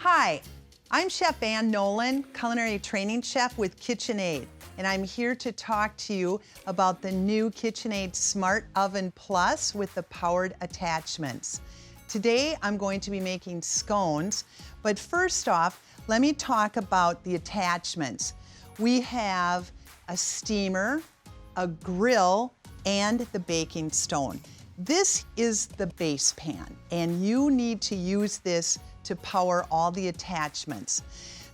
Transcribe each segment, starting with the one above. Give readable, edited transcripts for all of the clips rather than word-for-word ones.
Hi, I'm Chef Ann Nolan, culinary training chef with KitchenAid, and I'm here to talk to you about the new KitchenAid Smart Oven Plus with the powered attachments. Today, I'm going to be making scones, but first off, let me talk about the attachments. We have a steamer, a grill, and the baking stone. This is the base pan, and you need to use this to power all the attachments.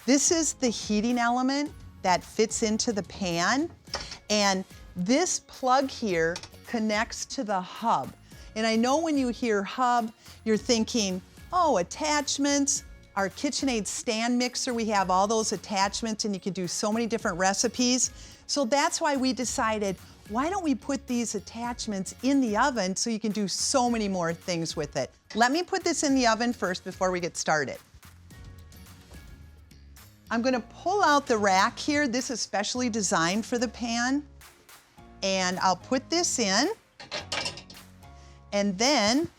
This is the heating element that fits into the pan, and this plug here connects to the hub. And I know when you hear hub, you're thinking, oh, attachments, our KitchenAid stand mixer, we have all those attachments and you can do so many different recipes. So that's why we decided, why don't we put these attachments in the oven so you can do so many more things with it. Let me put this in the oven first before we get started. I'm gonna pull out the rack here. This is specially designed for the pan. And I'll put this in. And then,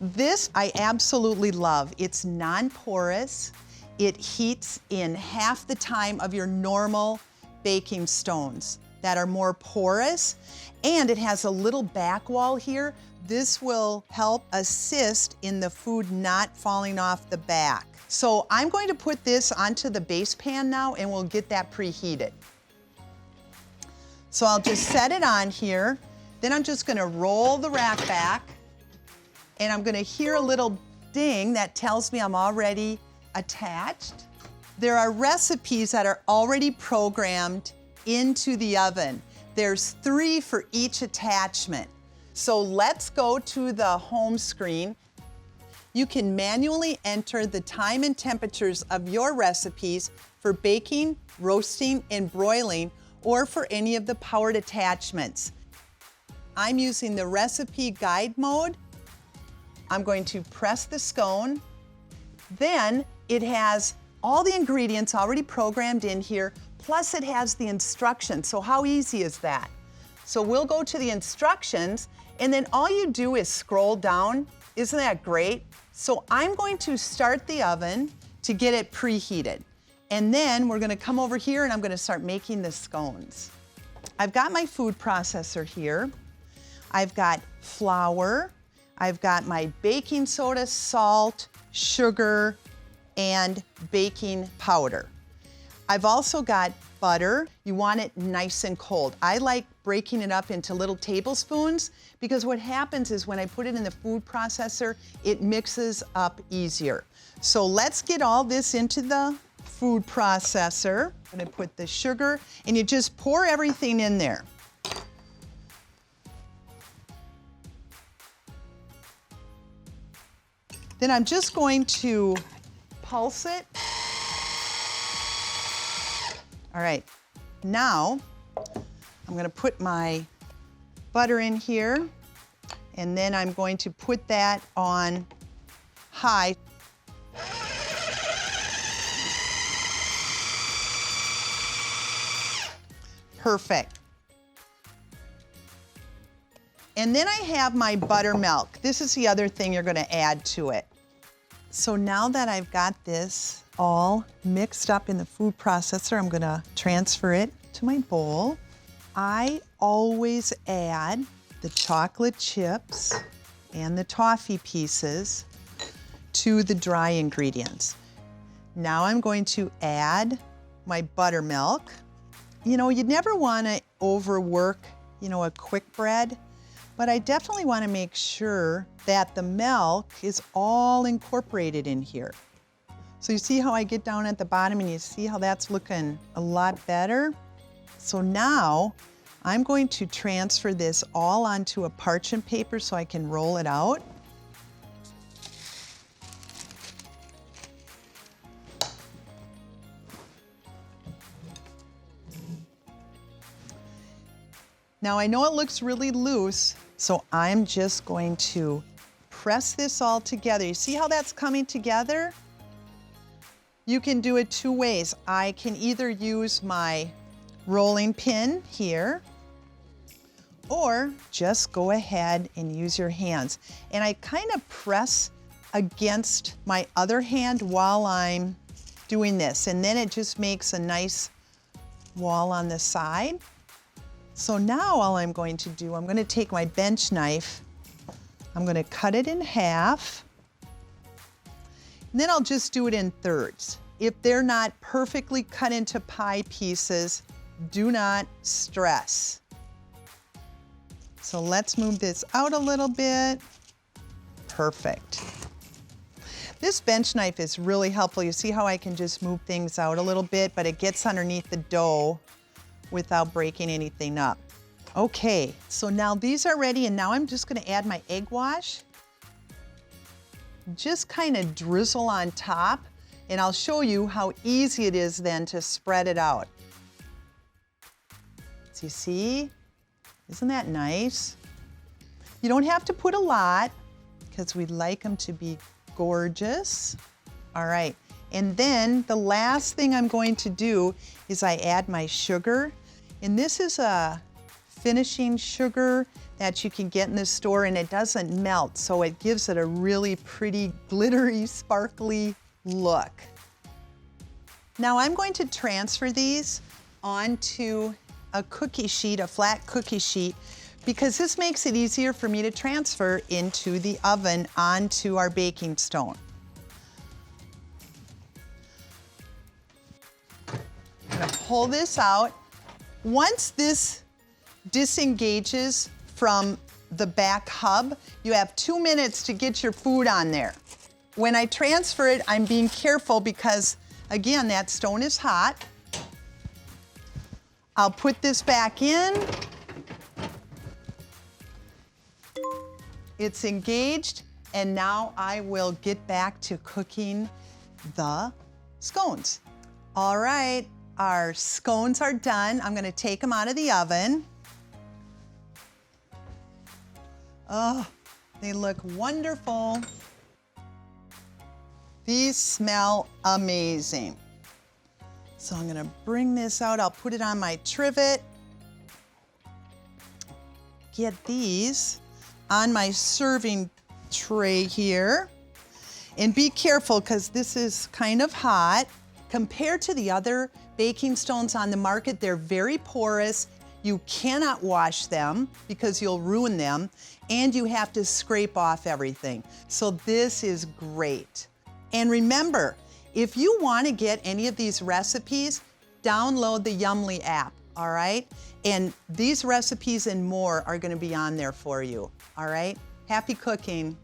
this I absolutely love. It's non-porous. It heats in half the time of your normal baking stones that are more porous, and it has a little back wall here. This will help assist in the food not falling off the back. So I'm going to put this onto the base pan now and we'll get that preheated. So I'll just set it on here. Then I'm just gonna roll the rack back and I'm gonna hear a little ding that tells me I'm already attached. There are recipes that are already programmed into the oven. There's 3 for each attachment. So let's go to the home screen. You can manually enter the time and temperatures of your recipes for baking, roasting, and broiling, or for any of the powered attachments. I'm using the recipe guide mode. I'm going to press the scone. Then it has all the ingredients already programmed in here, plus it has the instructions. So how easy is that? So we'll go to the instructions, and then all you do is scroll down. Isn't that great? So I'm going to start the oven to get it preheated. And then we're gonna come over here and I'm gonna start making the scones. I've got my food processor here. I've got flour. I've got my baking soda, salt, sugar, and baking powder. I've also got butter. You want it nice and cold. I like breaking it up into little tablespoons because what happens is when I put it in the food processor, it mixes up easier. So let's get all this into the food processor. I'm gonna put the sugar, and you just pour everything in there. Then I'm just going to pulse it. All right, now I'm gonna put my butter in here, and then I'm going to put that on high. Perfect. And then I have my buttermilk. This is the other thing you're gonna add to it. So now that I've got this all mixed up in the food processor, I'm gonna transfer it to my bowl. I always add the chocolate chips and the toffee pieces to the dry ingredients. Now I'm going to add my buttermilk. You know, you'd never wanna overwork, a quick bread, but I definitely wanna make sure that the milk is all incorporated in here. So you see how I get down at the bottom and you see how that's looking a lot better? So now I'm going to transfer this all onto a parchment paper so I can roll it out. Now I know it looks really loose, so I'm just going to press this all together. You see how that's coming together? You can do it 2 ways. I can either use my rolling pin here, or just go ahead and use your hands. And I kind of press against my other hand while I'm doing this. And then it just makes a nice wall on the side. So now all I'm going to do, I'm going to take my bench knife, I'm going to cut it in half, and then I'll just do it in thirds. If they're not perfectly cut into pie pieces, do not stress. So let's move this out a little bit. Perfect. This bench knife is really helpful. You see how I can just move things out a little bit, but it gets underneath the dough without breaking anything up. Okay, so now these are ready, and now I'm just gonna add my egg wash. Just kind of drizzle on top, and I'll show you how easy it is then to spread it out. So you see, isn't that nice? You don't have to put a lot because we like them to be gorgeous. All right, and then the last thing I'm going to do is I add my sugar. And this is a finishing sugar that you can get in the store, and it doesn't melt, so it gives it a really pretty, glittery, sparkly look. Now I'm going to transfer these onto a cookie sheet, a flat cookie sheet, because this makes it easier for me to transfer into the oven onto our baking stone. I'm gonna pull this out. Once this disengages from the back hub, you have 2 minutes to get your food on there. When I transfer it, I'm being careful because, again, that stone is hot. I'll put this back in. It's engaged, and now I will get back to cooking the scones. All right, our scones are done. I'm gonna take them out of the oven. Oh, they look wonderful. These smell amazing. So I'm gonna bring this out. I'll put it on my trivet. Get these on my serving tray here. And be careful because this is kind of hot. Compared to the other baking stones on the market, they're very porous. You cannot wash them because you'll ruin them, and you have to scrape off everything. So this is great. And remember, if you want to get any of these recipes, download the Yummly app, all right? And these recipes and more are going to be on there for you, all right? Happy cooking.